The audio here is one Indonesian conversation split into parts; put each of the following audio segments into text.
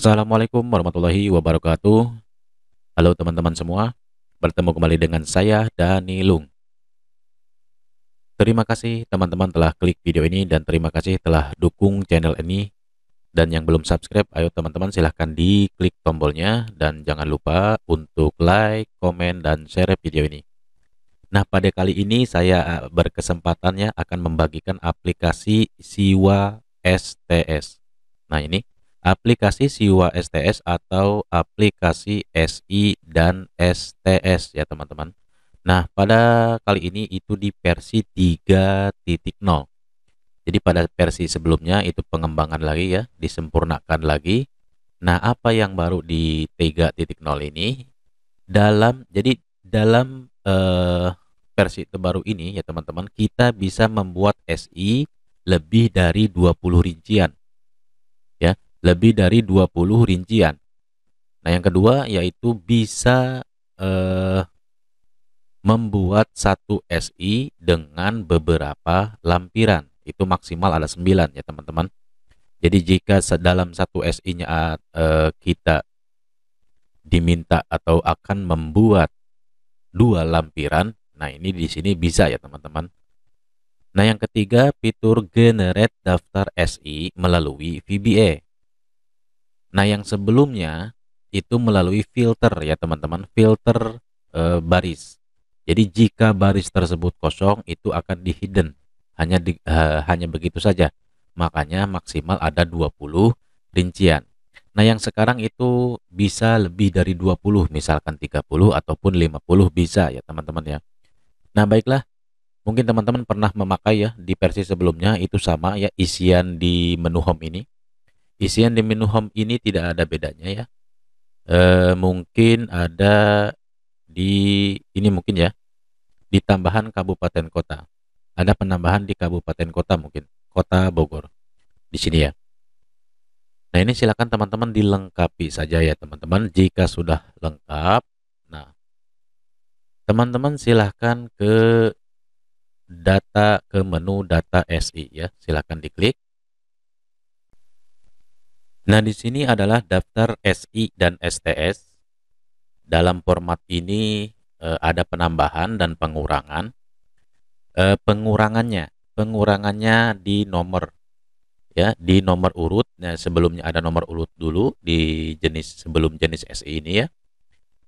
Assalamualaikum warahmatullahi wabarakatuh. Halo teman-teman semua, bertemu kembali dengan saya Dani Lung. Terima kasih teman-teman telah klik video ini dan terima kasih telah dukung channel ini. Dan yang belum subscribe, ayo teman-teman silahkan diklik tombolnya dan jangan lupa untuk like, komen, dan share video ini. Nah, pada kali ini saya berkesempatannya akan membagikan aplikasi Siwa STS. Nah, ini aplikasi Siwa STS atau aplikasi SI dan STS ya teman-teman. Nah, pada kali ini itu di versi 3.0. Jadi pada versi sebelumnya itu pengembangan lagi ya, disempurnakan lagi. Nah, apa yang baru di 3.0 ini? Dalam versi terbaru ini ya teman-teman, kita bisa membuat SI lebih dari 20 rincian ya, lebih dari 20 rincian. Nah, yang kedua yaitu bisa membuat satu SI dengan beberapa lampiran. Itu maksimal ada 9 ya teman-teman. Jadi jika dalam satu SI-nya kita diminta atau akan membuat 2 lampiran, nah ini di sini bisa ya teman-teman. Nah, yang ketiga fitur generate daftar SI melalui VBA. Nah, yang sebelumnya itu melalui filter ya teman-teman, filter baris. Jadi jika baris tersebut kosong itu akan di hidden, hanya begitu saja. Makanya maksimal ada 20 rincian. Nah, yang sekarang itu bisa lebih dari 20, misalkan 30 ataupun 50 bisa ya teman-teman ya. Nah, baiklah, mungkin teman-teman pernah memakai ya di versi sebelumnya itu sama ya, isian di menu home ini. Isian di menu home ini tidak ada bedanya ya. Mungkin ada di ini mungkin ya, di tambahan kabupaten kota. Ada penambahan di kabupaten kota mungkin, Kota Bogor di sini ya. Nah, ini silakan teman-teman dilengkapi saja ya teman-teman. Jika sudah lengkap, nah teman-teman silahkan ke menu data SI ya. Silahkan diklik. Nah, di sini adalah daftar SI dan STS. Dalam format ini ada penambahan dan pengurangan. Pengurangannya di nomor ya, di nomor urut. Nah, sebelumnya ada nomor urut dulu di sebelum jenis SI ini ya.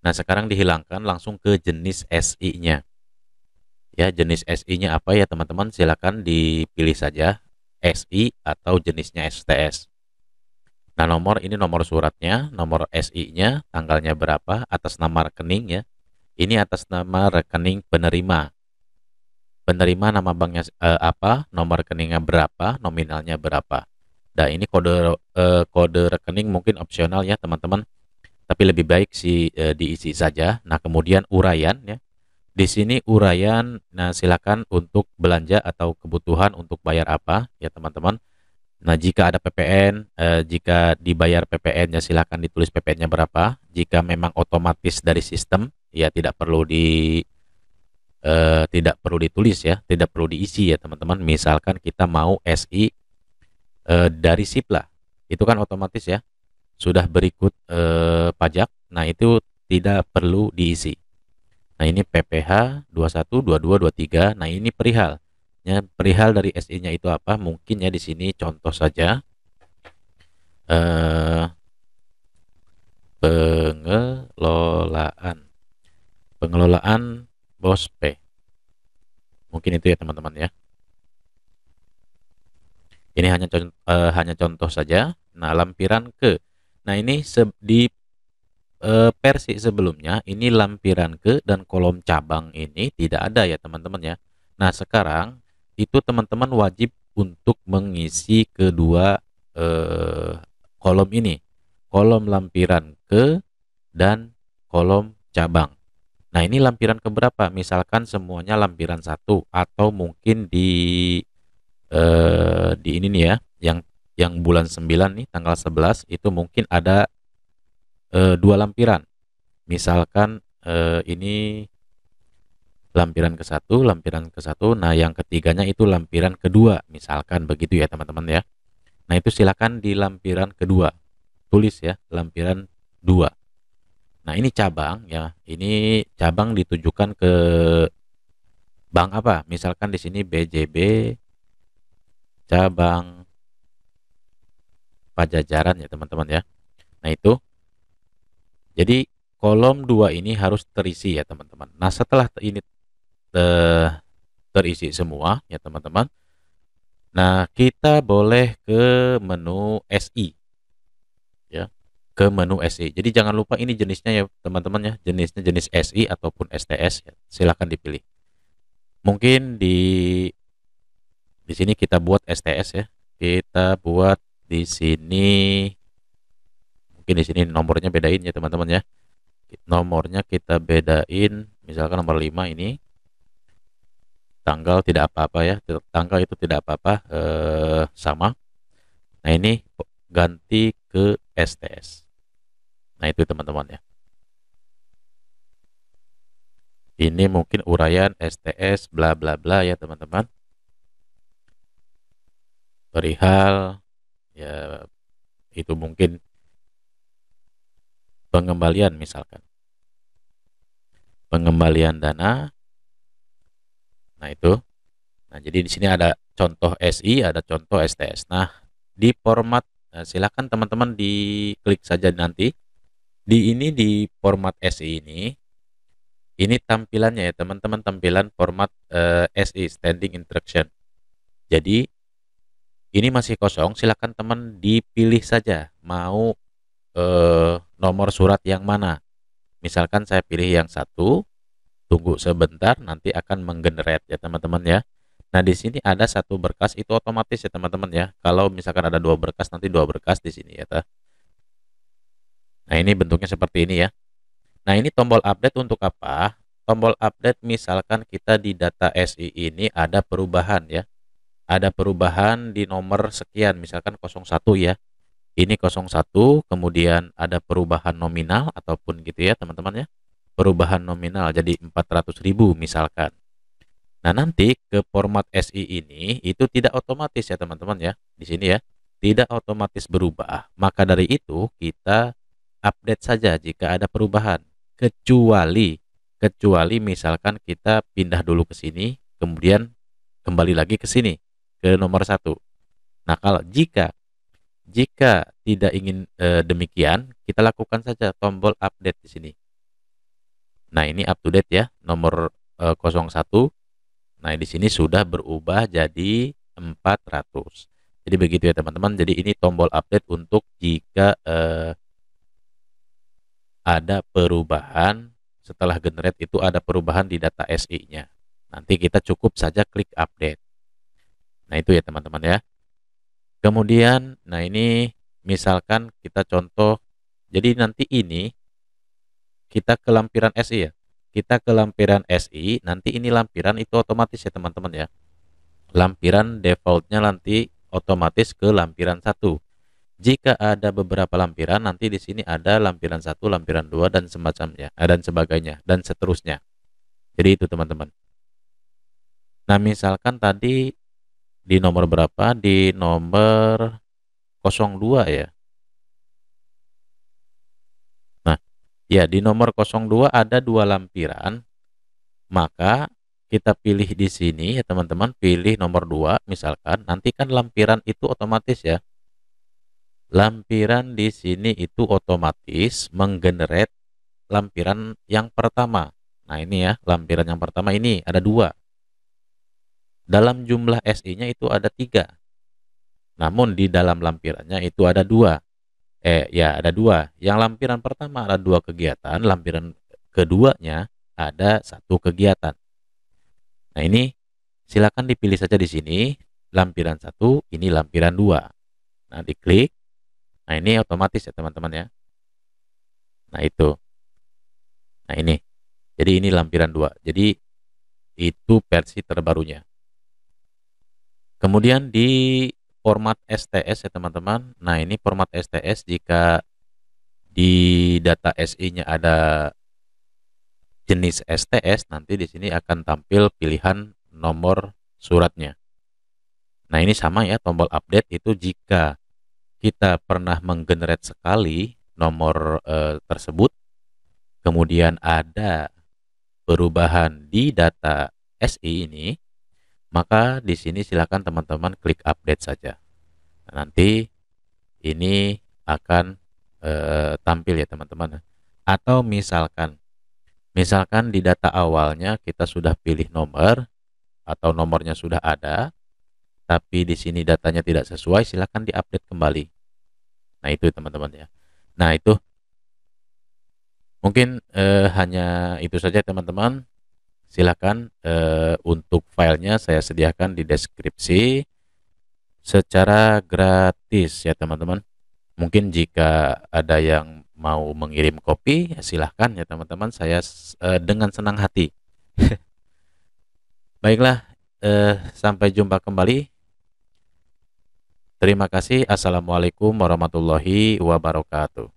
Nah, sekarang dihilangkan langsung ke jenis SI-nya. Ya, jenis SI-nya apa ya teman-teman? Silakan dipilih saja SI atau jenisnya STS. Nah, ini nomor suratnya, nomor SI-nya, tanggalnya berapa, atas nama rekening ya. Ini atas nama rekening penerima. Penerima nama banknya apa, nomor rekeningnya berapa, nominalnya berapa. Nah, ini kode rekening mungkin opsional ya teman-teman, tapi lebih baik sih diisi saja. Nah, kemudian uraian ya. Di sini uraian, nah silakan untuk belanja atau kebutuhan untuk bayar apa ya teman-teman. Nah, jika ada PPN, jika dibayar PPN-nya silakan ditulis PPN-nya berapa. Jika memang otomatis dari sistem, ya tidak perlu ditulis ya, tidak perlu diisi ya teman-teman. Misalkan kita mau SI dari SIP lah, itu kan otomatis ya, sudah berikut pajak. Nah, itu tidak perlu diisi. Nah, ini PPh 21, 22, 23. Nah, ini perihal dari SI-nya itu apa? Mungkin ya di sini contoh saja pengelolaan BOSP. Mungkin itu ya teman-teman ya. Ini hanya contoh saja. Nah, lampiran ke. Nah, ini di versi sebelumnya ini lampiran ke dan kolom cabang ini tidak ada ya teman-teman ya. Nah, sekarang itu teman-teman wajib untuk mengisi kedua kolom ini, kolom lampiran ke dan kolom cabang. Nah, ini lampiran keberapa? Misalkan semuanya lampiran 1 atau mungkin di ini nih ya, yang bulan 9 nih tanggal 11 itu mungkin ada 2 lampiran. Misalkan ini lampiran ke satu, nah yang ketiganya itu lampiran kedua, misalkan begitu ya teman-teman ya. Nah, itu silakan di lampiran kedua. tulis ya, lampiran 2. Nah, ini cabang ya. Ini cabang ditujukan ke bank apa? Misalkan di sini BJB cabang Pajajaran ya, teman-teman ya. Nah, itu. Jadi kolom 2 ini harus terisi ya, teman-teman. Nah, setelah ini terisi semua ya, teman-teman. Nah, kita boleh ke menu SI ya. Ke menu SI. Jadi jangan lupa ini jenisnya ya, teman-teman ya. Jenisnya jenis SI ataupun STS ya. Silahkan dipilih. Mungkin di sini kita buat STS ya. Kita buat di sini, mungkin di sini nomornya bedain ya, teman-teman ya. Nomornya kita bedain, misalkan nomor 5 ini. Tanggal tidak apa-apa ya. Tanggal itu tidak apa-apa, sama. Nah, ini ganti ke STS. Nah, itu teman-teman ya. Ini mungkin uraian STS bla bla bla ya, teman-teman. Perihal ya, itu mungkin pengembalian, misalkan pengembalian dana. Nah, itu. Nah, jadi di sini ada contoh SI, ada contoh STS. Nah, di format, silakan teman-teman diklik saja nanti. Di format SI ini tampilannya ya, teman-teman, tampilan format SI, standing instruction. Jadi ini masih kosong, silakan teman dipilih saja mau nomor surat yang mana. Misalkan saya pilih yang 1, tunggu sebentar, nanti akan menggenerate ya, teman-teman ya. Nah, di sini ada 1 berkas, itu otomatis ya, teman-teman ya. Kalau misalkan ada 2 berkas, nanti 2 berkas di sini ya. Nah, ini bentuknya seperti ini ya. Nah, ini tombol update untuk apa? Tombol update misalkan kita di data SI ini ada perubahan ya. Ada perubahan di nomor sekian, misalkan 01 ya. Ini 01, kemudian ada perubahan nominal ataupun gitu ya, teman-teman ya. Perubahan nominal jadi 400.000 misalkan. Nah, nanti ke format SI ini itu tidak otomatis ya, teman-teman ya. Di sini ya, tidak otomatis berubah. Maka dari itu kita update saja jika ada perubahan. Kecuali misalkan kita pindah dulu ke sini, kemudian kembali lagi ke sini ke nomor 1. Nah, kalau jika tidak ingin demikian, kita lakukan saja tombol update di sini. Nah, ini up to date ya, nomor 01. Nah, di sini sudah berubah jadi 400. Jadi begitu ya, teman-teman. Jadi ini tombol update untuk jika ada perubahan setelah generate, itu ada perubahan di data SI-nya. Nanti kita cukup saja klik update. Nah, itu ya, teman-teman ya. Kemudian, nah ini misalkan kita contoh. Jadi nanti ini kita ke lampiran SI ya. Kita ke lampiran SI, nanti ini lampiran itu otomatis ya, teman-teman ya. Lampiran defaultnya nanti otomatis ke lampiran 1. Jika ada beberapa lampiran, nanti di sini ada lampiran 1, lampiran 2 dan semacamnya, dan sebagainya dan seterusnya. Jadi itu, teman-teman. Nah, misalkan tadi di nomor berapa? Di nomor 02 ya. Nah, ya, di nomor 02 ada 2 lampiran, maka kita pilih di sini ya, teman-teman, pilih nomor 2 misalkan, nanti kan lampiran itu otomatis ya. Lampiran di sini itu otomatis menggenerate lampiran yang pertama. Nah, ini ya, lampiran yang pertama ini ada 2. Dalam jumlah SI-nya itu ada 3. Namun di dalam lampirannya itu ada 2. Ya, ada 2. Yang lampiran pertama ada 2 kegiatan, lampiran keduanya ada 1 kegiatan. Nah, ini silakan dipilih saja di sini lampiran 1, ini lampiran 2. Nah, diklik. Nah, ini otomatis ya, teman-teman ya. Nah, itu. Nah, ini. Jadi ini lampiran 2. Jadi itu versi terbarunya. Kemudian di format STS ya, teman-teman. Nah, ini format STS jika di data SI-nya ada jenis STS, nanti di sini akan tampil pilihan nomor suratnya. Nah, ini sama ya, tombol update itu jika kita pernah menggenerate sekali nomor tersebut, kemudian ada perubahan di data SI ini, maka di sini silakan teman-teman klik update saja. Nah, nanti ini akan tampil ya teman-teman. Atau misalkan di data awalnya kita sudah pilih nomor atau nomornya sudah ada, tapi di sini datanya tidak sesuai, silakan diupdate kembali. Nah, itu teman-teman ya. Nah, itu mungkin hanya itu saja teman-teman. Silakan untuk filenya saya sediakan di deskripsi secara gratis ya teman-teman. Mungkin jika ada yang mau mengirim kopi, ya silahkan ya teman-teman. Saya dengan senang hati. Baiklah, sampai jumpa kembali. Terima kasih. Assalamualaikum warahmatullahi wabarakatuh.